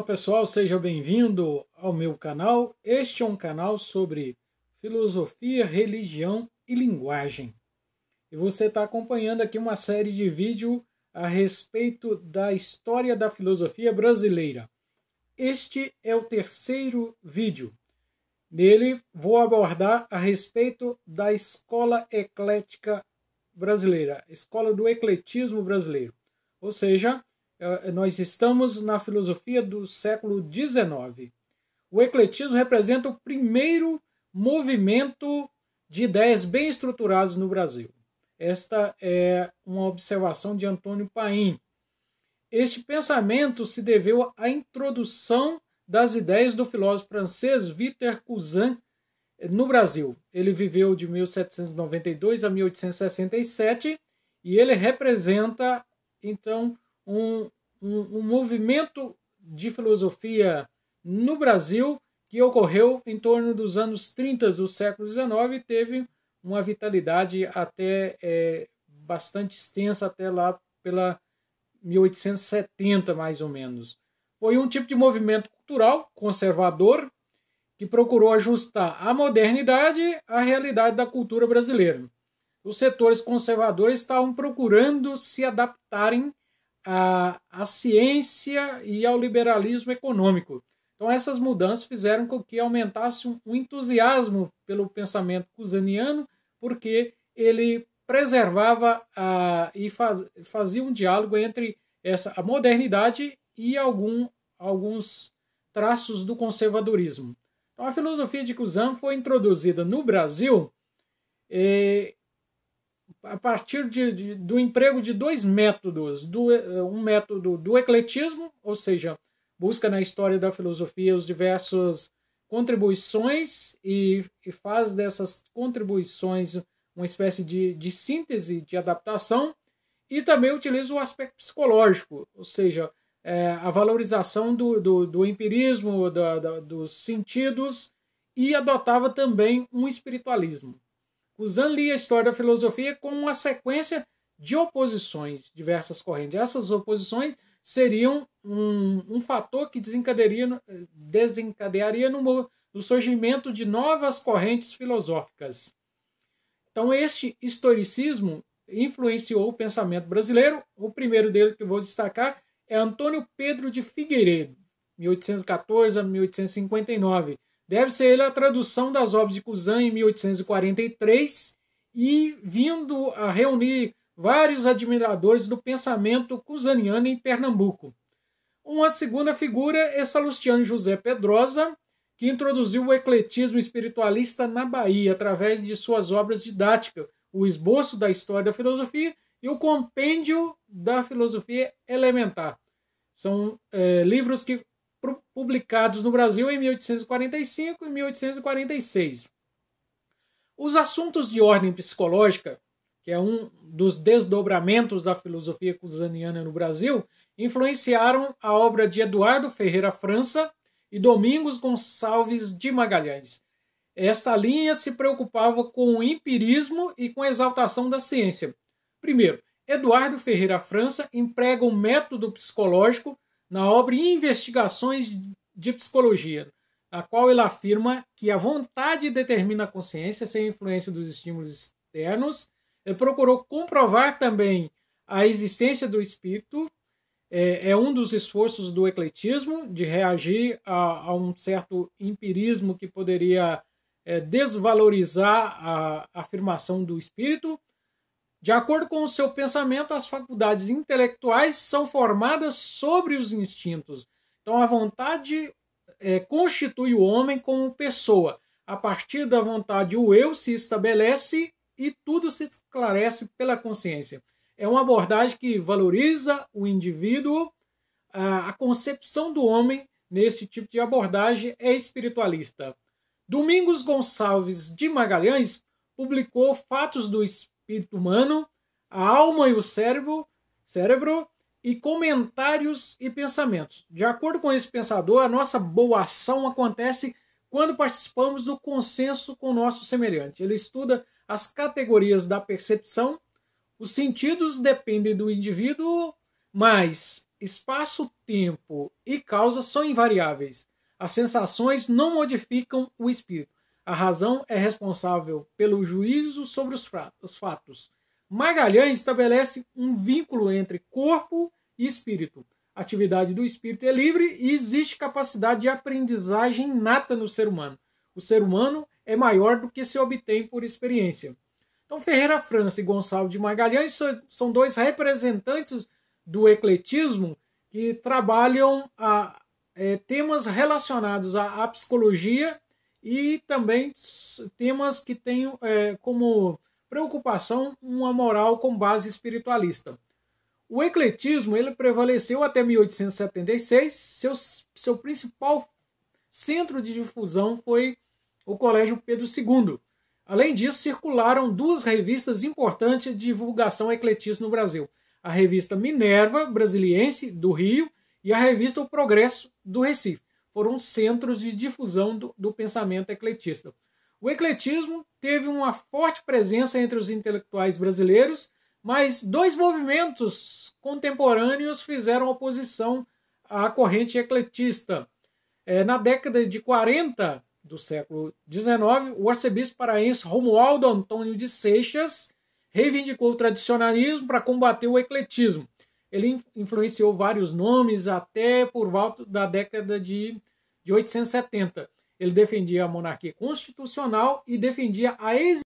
pessoal, seja bem-vindo ao meu canal. Este é um canal sobre filosofia, religião e linguagem. E você está acompanhando aqui uma série de vídeos a respeito da história da filosofia brasileira. Este é o terceiro vídeo. Nele vou abordar a respeito da escola eclética brasileira, escola do ecletismo brasileiro. Ou seja, nós estamos na filosofia do século XIX. O ecletismo representa o primeiro movimento de ideias bem estruturadas no Brasil. Esta é uma observação de Antônio Paim. Este pensamento se deveu à introdução das ideias do filósofo francês Victor Cousin no Brasil. Ele viveu de 1792 a 1867 e ele representa, então, um movimento de filosofia no Brasil que ocorreu em torno dos anos 30 do século XIX e teve uma vitalidade até bastante extensa, até lá pela 1870, mais ou menos. Foi um tipo de movimento cultural conservador que procurou ajustar a modernidade à realidade da cultura brasileira. Os setores conservadores estavam procurando se adaptarem à ciência e ao liberalismo econômico. Então essas mudanças fizeram com que aumentasse um entusiasmo pelo pensamento cousiniano, porque ele preservava e fazia um diálogo entre a modernidade e alguns traços do conservadorismo. Então a filosofia de Cousin foi introduzida no Brasil a partir do emprego de dois métodos. Um método do ecletismo, ou seja, busca na história da filosofia as diversas contribuições e faz dessas contribuições uma espécie de síntese, de adaptação, e também utiliza o aspecto psicológico, ou seja, a valorização do empirismo, dos sentidos, e adotava também um espiritualismo. Cousin lia a história da filosofia como uma sequência de oposições, diversas correntes. Essas oposições seriam um fator que desencadearia no surgimento de novas correntes filosóficas. Então, este historicismo influenciou o pensamento brasileiro. O primeiro dele que eu vou destacar é Antônio Pedro de Figueiredo, 1814 a 1859. Deve ser ele a tradução das obras de Cousin em 1843 e vindo a reunir vários admiradores do pensamento cousiniano em Pernambuco. Uma segunda figura é Salustiano José Pedrosa, que introduziu o ecletismo espiritualista na Bahia através de suas obras didáticas, o Esboço da História da Filosofia e o Compêndio da Filosofia Elementar. São livros que publicados no Brasil em 1845 e 1846. Os assuntos de ordem psicológica, que é um dos desdobramentos da filosofia cousiniana no Brasil, influenciaram a obra de Eduardo Ferreira França e Domingos Gonçalves de Magalhães. Esta linha se preocupava com o empirismo e com a exaltação da ciência. Primeiro, Eduardo Ferreira França emprega um método psicológico na obra Investigações de Psicologia, a qual ele afirma que a vontade determina a consciência sem influência dos estímulos externos. Ele procurou comprovar também a existência do espírito. É um dos esforços do ecletismo de reagir a um certo empirismo que poderia desvalorizar a afirmação do espírito. De acordo com o seu pensamento, as faculdades intelectuais são formadas sobre os instintos. Então, a vontade constitui o homem como pessoa. A partir da vontade, o eu se estabelece e tudo se esclarece pela consciência. É uma abordagem que valoriza o indivíduo. A concepção do homem nesse tipo de abordagem é espiritualista. Domingos Gonçalves de Magalhães publicou Fatos do Espírito Humano, a Alma e o Cérebro e Comentários e Pensamentos. De acordo com esse pensador, a nossa boa ação acontece quando participamos do consenso com o nosso semelhante. Ele estuda as categorias da percepção. Os sentidos dependem do indivíduo, mas espaço-tempo e causa são invariáveis. As sensações não modificam o espírito. A razão é responsável pelo juízo sobre os fatos. Magalhães estabelece um vínculo entre corpo e espírito. A atividade do espírito é livre e existe capacidade de aprendizagem inata no ser humano. O ser humano é maior do que se obtém por experiência. Então, Ferreira França e Gonçalo de Magalhães são dois representantes do ecletismo que trabalham temas relacionados à psicologia e também temas que têm como preocupação uma moral com base espiritualista. O ecletismo ele prevaleceu até 1876, seu principal centro de difusão foi o Colégio Pedro II. Além disso, circularam duas revistas importantes de divulgação ecletista no Brasil. A revista Minerva, brasiliense, do Rio, e a revista O Progresso, do Recife. Foram centros de difusão do pensamento ecletista. O ecletismo teve uma forte presença entre os intelectuais brasileiros, mas dois movimentos contemporâneos fizeram oposição à corrente ecletista. Na década de 40 do século XIX, o arcebispo paraense Romualdo Antônio de Seixas reivindicou o tradicionalismo para combater o ecletismo. Ele influenciou vários nomes até por volta da década de 1870. Ele defendia a monarquia constitucional e defendia a existência